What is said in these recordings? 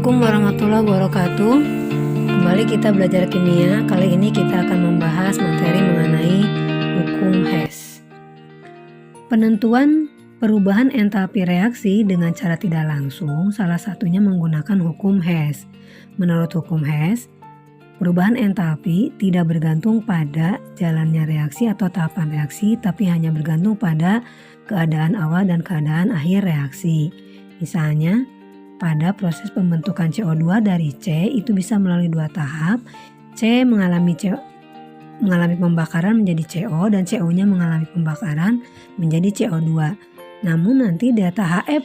Assalamualaikum warahmatullahi wabarakatuh. Kembali kita belajar kimia. Kali ini kita akan membahas materi mengenai hukum Hess. Penentuan perubahan entalpi reaksi dengan cara tidak langsung, salah satunya menggunakan hukum Hess. Menurut hukum Hess, perubahan entalpi tidak bergantung pada jalannya reaksi atau tahapan reaksi, tapi hanya bergantung pada keadaan awal dan keadaan akhir reaksi. Misalnya, pada proses pembentukan CO2 dari C itu bisa melalui dua tahap. C mengalami pembakaran menjadi CO dan CO-nya mengalami pembakaran menjadi CO2. Namun nanti delta HF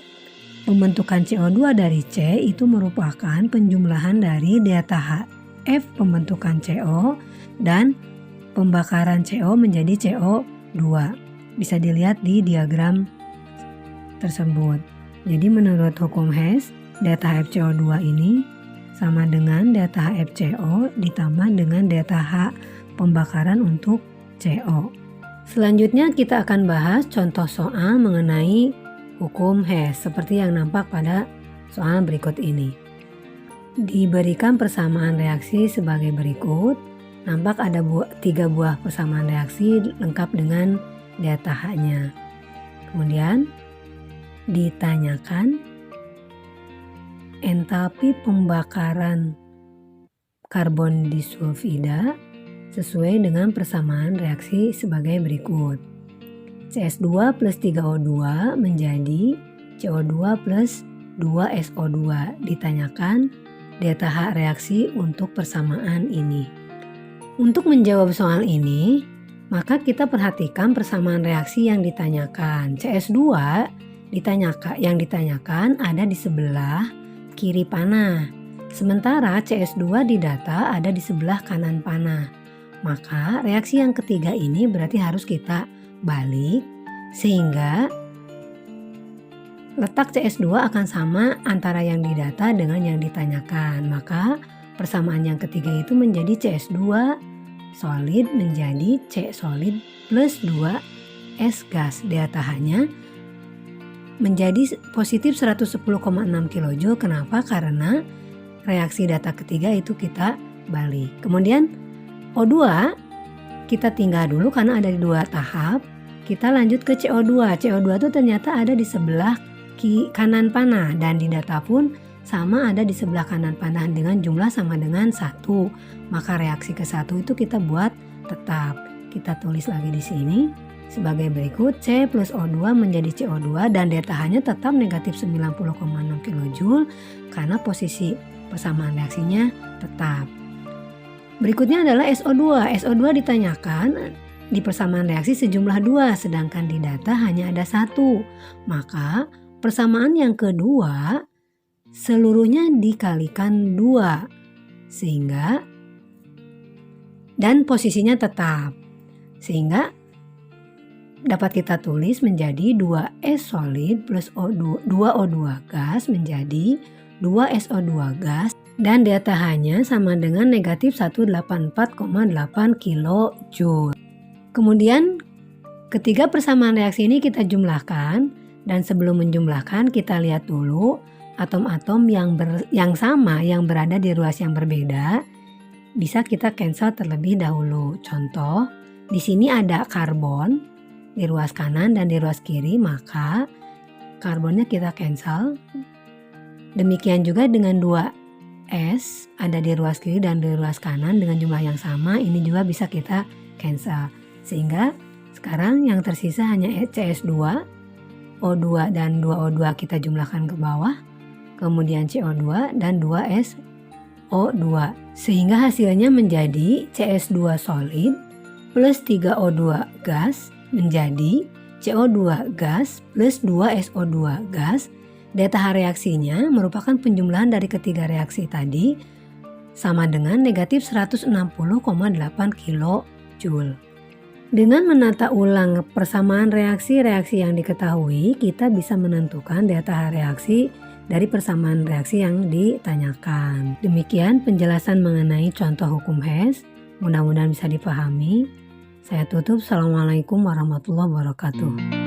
pembentukan CO2 dari C itu merupakan penjumlahan dari delta HF pembentukan CO dan pembakaran CO menjadi CO2. Bisa dilihat di diagram tersebut. Jadi menurut hukum Hess, delta HFCO2 ini sama dengan delta HFCO ditambah dengan delta H pembakaran untuk CO. Selanjutnya kita akan bahas contoh soal mengenai hukum Hess seperti yang nampak pada soal berikut ini. Diberikan persamaan reaksi sebagai berikut. Nampak ada 3 buah persamaan reaksi lengkap dengan delta H-nya. Kemudian ditanyakan entalpi pembakaran karbon disulfida sesuai dengan persamaan reaksi sebagai berikut. CS2 plus 3O2 menjadi CO2 plus 2SO2. Ditanyakan delta H reaksi untuk persamaan ini. Untuk menjawab soal ini, maka kita perhatikan persamaan reaksi yang ditanyakan. CS2 yang ditanyakan ada di sebelah kiri panah, sementara CS2 di data ada di sebelah kanan panah. Maka reaksi yang ketiga ini berarti harus kita balik sehingga letak CS2 akan sama antara yang di data dengan yang ditanyakan. Maka persamaan yang ketiga itu menjadi CS2 solid menjadi C solid plus 2S gas. Delta H-nya menjadi positif 110,6 kJ. Kenapa? Karena reaksi data ketiga itu kita balik. Kemudian O2 kita tinggal dulu karena ada di 2 tahap. Kita lanjut ke CO2. CO2 itu ternyata ada di sebelah kanan panah dan di data pun sama ada di sebelah kanan panah dengan jumlah sama dengan 1. Maka reaksi ke 1 itu kita buat tetap. Kita tulis lagi di sini sebagai berikut. C plus O2 menjadi CO2 dan delta H-nya tetap negatif 90,6 kJ karena posisi persamaan reaksinya tetap. Berikutnya adalah SO2. SO2 ditanyakan di persamaan reaksi sejumlah 2 sedangkan di data hanya ada 1. Maka persamaan yang kedua seluruhnya dikalikan 2 sehingga dan posisinya tetap. Sehingga dapat kita tulis menjadi 2S solid plus 2O2 gas menjadi 2SO2 gas dan delta H-nya sama dengan negatif 184,8 kJ. Kemudian ketiga persamaan reaksi ini kita jumlahkan dan sebelum menjumlahkan kita lihat dulu atom-atom yang sama yang berada di ruas yang berbeda bisa kita cancel terlebih dahulu. Contoh, di sini ada karbon di ruas kanan dan di ruas kiri, maka karbonnya kita cancel. Demikian juga dengan 2S ada di ruas kiri dan di ruas kanan dengan jumlah yang sama, ini juga bisa kita cancel. Sehingga sekarang yang tersisa hanya CS2, O2 dan 2O2 kita jumlahkan ke bawah, kemudian CO2 dan 2SO2. Sehingga hasilnya menjadi CS2 solid plus 3O2 gas menjadi CO2 gas plus 2SO2 gas. Delta H reaksinya merupakan penjumlahan dari ketiga reaksi tadi sama dengan negatif 160,8 kJ. Dengan menata ulang persamaan reaksi-reaksi yang diketahui, kita bisa menentukan delta H reaksi dari persamaan reaksi yang ditanyakan. Demikian penjelasan mengenai contoh hukum Hess. Mudah-mudahan bisa dipahami. Saya tutup. Assalamualaikum warahmatullahi wabarakatuh.